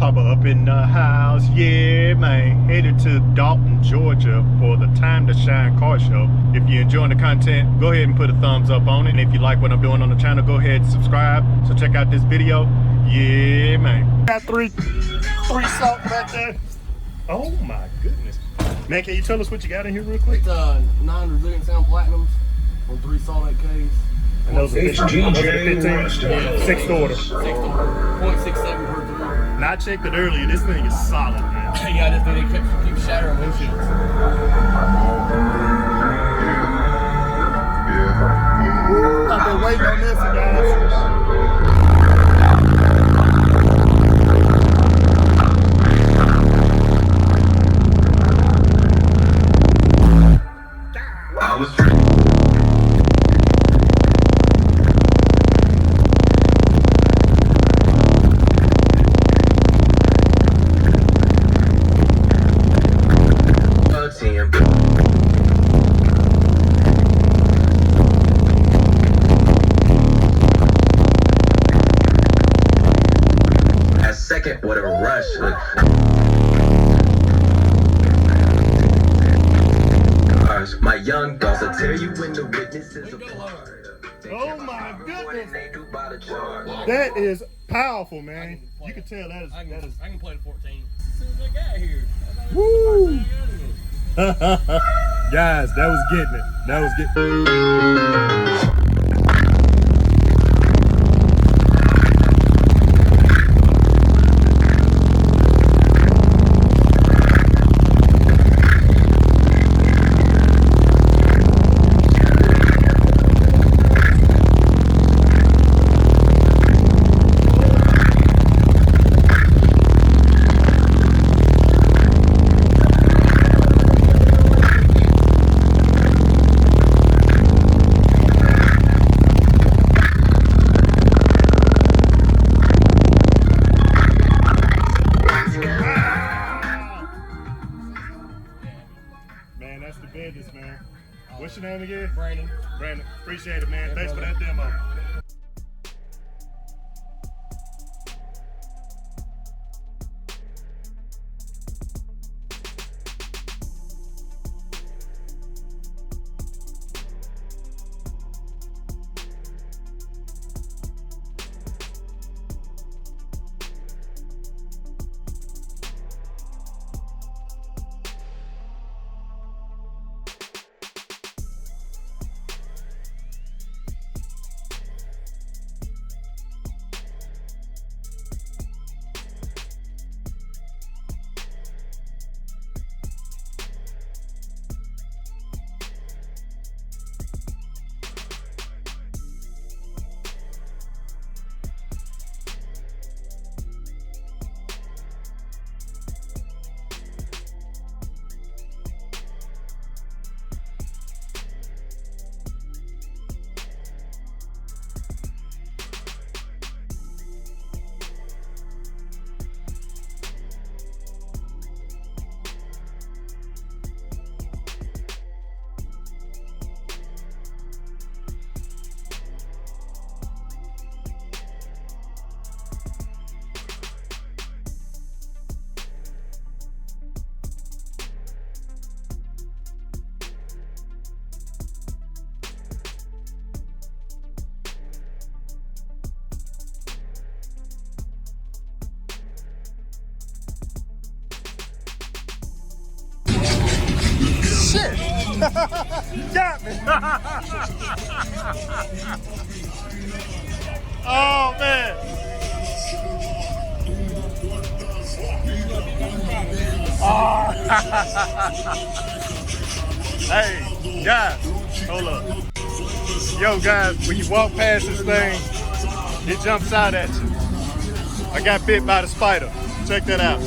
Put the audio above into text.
Papa up in the house, yeah man. Headed to Dalton, Georgia for the Time to Shine car show. If you're enjoying the content, go ahead and put a thumbs up on it. And if you like what I'm doing on the channel, go ahead and subscribe. So check out this video, yeah man. Got three salt back there. Oh my goodness. Man, can you tell us what you got in here real quick? It's 9 resilient sound platinums on 3 Salt 8Ks. And those are 15. Those are the 15. Yeah. 6th order. 6th order. 0.67 per 3. Now I checked it earlier. This thing is solid, man. Yeah, this thing keeps shattering windshields. I've been waiting on this one, guys. What a rush. My young dogs will tell you when the witnesses apart. Oh my goodness. That is powerful, man. You can tell that is. I can play the 14. As soon as I got here. Woo! Guys, that was getting it. That was getting it. Man, that's the business, man. What's your name again? Brandon. Brandon. Appreciate it, man. Yeah, thanks brother. for that demo. Shit! Got me! Oh man! Oh. Hey, guys, hold up. Yo, guys, when you walk past this thing, it jumps out at you. I got bit by the spider. Check that out.